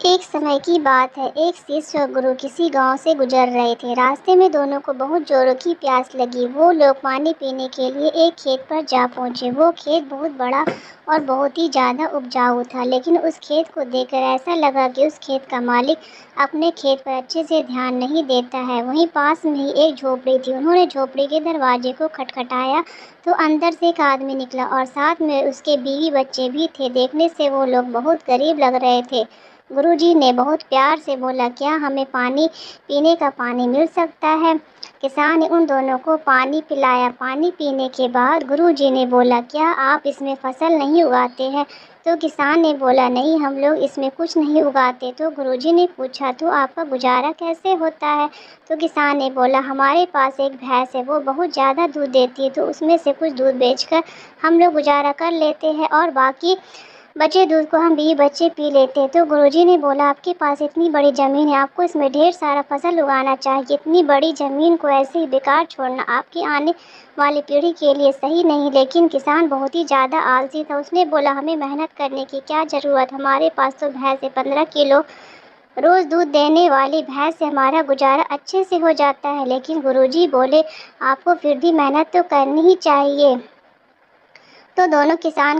एक समय की बात है। एक शिष्य और गुरु किसी गांव से गुजर रहे थे। रास्ते में दोनों को बहुत जोरों की प्यास लगी। वो लोग पानी पीने के लिए एक खेत पर जा पहुंचे। वो खेत बहुत बड़ा और बहुत ही ज़्यादा उपजाऊ था, लेकिन उस खेत को देखकर ऐसा लगा कि उस खेत का मालिक अपने खेत पर अच्छे से ध्यान नहीं देता है। वहीं पास में ही एक झोपड़ी थी। उन्होंने झोपड़ी के दरवाजे को खटखटाया तो अंदर से एक आदमी निकला और साथ में उसके बीवी बच्चे भी थे। देखने से वो लोग बहुत गरीब लग रहे थे। गुरुजी ने बहुत प्यार से बोला, क्या हमें पानी पीने का पानी मिल सकता है? किसान ने उन दोनों को पानी पिलाया। पानी पीने के बाद गुरुजी ने बोला, क्या आप इसमें फसल नहीं उगाते हैं? तो किसान ने बोला, नहीं, हम लोग इसमें कुछ नहीं उगाते। तो गुरुजी ने पूछा, तो आपका गुजारा कैसे होता है? तो किसान ने बोला, हमारे पास एक भैंस है, वो बहुत ज़्यादा दूध देती है, तो उसमें से कुछ दूध बेचकर हम लोग गुजारा कर लेते हैं और बाकी बचे दूध को हम बीवी बच्चे पी लेते हैं। तो गुरुजी ने बोला, आपके पास इतनी बड़ी ज़मीन है, आपको इसमें ढेर सारा फसल उगाना चाहिए। इतनी बड़ी ज़मीन को ऐसे ही बेकार छोड़ना आपकी आने वाली पीढ़ी के लिए सही नहीं। लेकिन किसान बहुत ही ज़्यादा आलसी था। उसने बोला, हमें मेहनत करने की क्या ज़रूरत, हमारे पास तो भैंस है, 15 किलो रोज़ दूध देने वाली भैंस से हमारा गुजारा अच्छे से हो जाता है। लेकिन गुरुजी बोले, आपको फिर भी मेहनत तो करनी ही चाहिए। तो दोनों किसान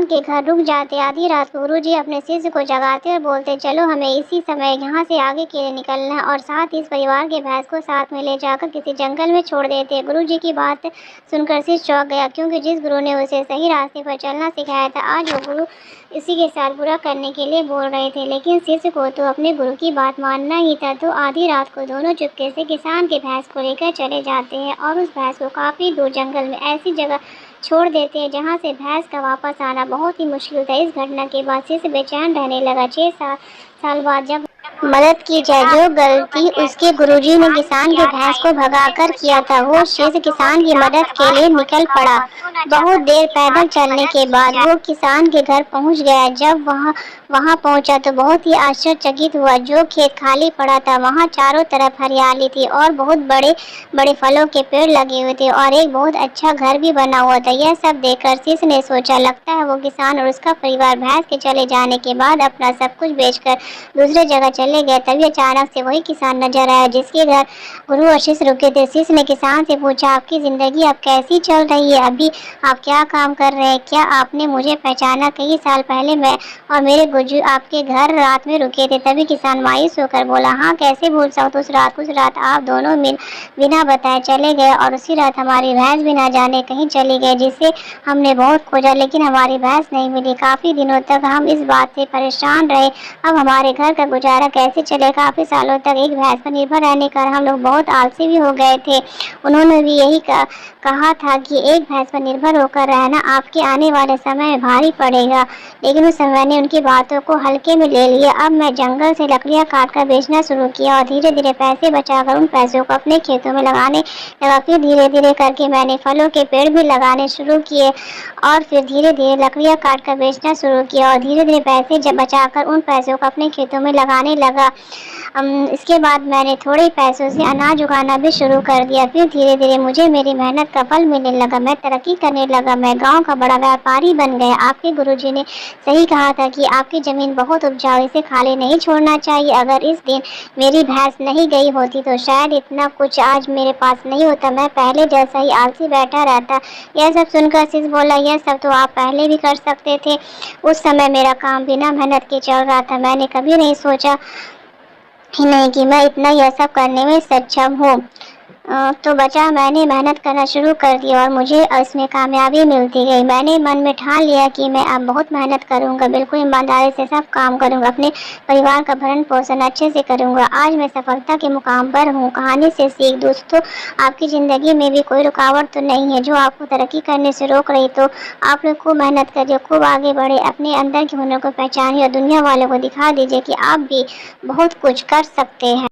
के घर रुक जाते। आधी रात को गुरुजी अपने शिष्य को जगाते और बोलते, चलो हमें इसी समय यहाँ से आगे के लिए निकलना है, और साथ ही इस परिवार के भैंस को साथ में ले जाकर किसी जंगल में छोड़ देते। गुरुजी की बात सुनकर शिष्य चौंक गया, क्योंकि जिस गुरु ने उसे सही रास्ते पर चलना सिखाया था, आज वो गुरु इसी के साथ बुरा करने के लिए बोल रहे थे। लेकिन शिष्य को तो अपने गुरु की बात मानना ही था। तो आधी रात को दोनों चुपके से किसान के भैंस को लेकर चले जाते हैं और उस भैंस को काफ़ी दूर जंगल में ऐसी जगह छोड़ देते हैं जहाँ से भैंस का वापस आना बहुत ही मुश्किल था। इस घटना के बाद शिष्य बेचैन रहने लगा। 6 साल बाद जब मदद की जाए, जो गलती उसके गुरुजी ने किसान के भैंस को भगाकर किया था, वो शिष्य किसान की मदद के लिए निकल पड़ा। बहुत देर पैदल चलने के बाद वो किसान के घर पहुंच गया। जब वहां पहुंचा तो बहुत ही आश्चर्यचकित हुआ। जो खेत खाली पड़ा था, वहां चारों तरफ हरियाली थी और बहुत बड़े बड़े फलों के पेड़ लगे हुए थे और एक बहुत अच्छा घर भी बना हुआ था। यह सब देखकर शिष्य ने सोचा, लगता है वो किसान और उसका परिवार भैंस के चले जाने के बाद अपना सब कुछ बेचकर दूसरे जगह चले गए। तभी अचानक से वही किसान नजर आया जिसके घर गुरु और शिष्य रुके थे। शिष्य ने किसान से पूछा, आपकी जिंदगी अब कैसी चल रही है? अभी आप क्या काम कर रहे हैं? क्या आपने मुझे पहचाना? कई साल पहले मैं और मेरे गुरु आपके घर रात में रुके थे। तभी किसान मायूस होकर बोला, हाँ, कैसे भूल सकता। उस रात आप दोनों बिना बताए चले गए और उसी रात हमारी भैंस भी ना जाने कहीं चली गई, जिसे हमने बहुत खोजा, लेकिन हमारी भैंस नहीं मिली। काफ़ी दिनों तक हम इस बात से परेशान रहे, अब हमारे घर का गुजारा कैसे चले? काफ़ी सालों तक एक भैंस पर निर्भर रहने का हम लोग बहुत आलसी भी हो गए थे। उन्होंने भी यही कहा था कि एक भैंस पर निर्भर होकर रहना आपके आने वाले समय में भारी पड़ेगा, लेकिन उस समय ने उनकी बातों को हल्के में ले लिया। अब मैं जंगल से लकड़ियाँ काटकर बेचना शुरू किया और धीरे धीरे पैसे बचाकर उन पैसों को अपने खेतों में लगाने लगा। फिर धीरे धीरे करके मैंने फलों के पेड़ भी लगाने शुरू किए और फिर धीरे धीरे लकड़ियाँ काटकर बेचना शुरू किया और धीरे धीरे पैसे जब बचाकर उन पैसों को अपने खेतों में लगाने लगा। इसके बाद मैंने थोड़े पैसों से अनाज उगाना भी शुरू कर दिया। फिर धीरे धीरे मुझे मेरी मेहनत का फल मिलने लगा। मैं तरक्की करने लगा। मैं गांव का बड़ा व्यापारी बन गया। आपके गुरुजी ने सही कहा था कि आपकी ज़मीन बहुत उपजाऊ, इसे खाली नहीं छोड़ना चाहिए। अगर इस दिन मेरी भैंस नहीं गई होती तो शायद इतना कुछ आज मेरे पास नहीं होता। मैं पहले जैसा ही आलसी बैठा रहता। यह सब सुनकर शिष्य बोला, यह सब तो आप पहले भी कर सकते थे। उस समय मेरा काम बिना मेहनत के चल रहा था। मैंने कभी नहीं सोचा ही नहीं कि मैं इतना यह सब करने में सक्षम हूँ। तो बचा, मैंने मेहनत करना शुरू कर दिया और मुझे इसमें कामयाबी मिलती गई। मैंने मन में ठान लिया कि मैं अब बहुत मेहनत करूँगा, बिल्कुल ईमानदारी से सब काम करूँगा, अपने परिवार का भरण पोषण अच्छे से करूँगा। आज मैं सफलता के मुकाम पर हूँ। कहानी से सीख, दोस्तों, आपकी ज़िंदगी में भी कोई रुकावट तो नहीं है जो आपको तरक्की करने से रोक रही। तो आप लोग खूब मेहनत करिए, खूब आगे बढ़े, अपने अंदर के हुनर को पहचानिए और दुनिया वालों को दिखा दीजिए कि आप भी बहुत कुछ कर सकते हैं।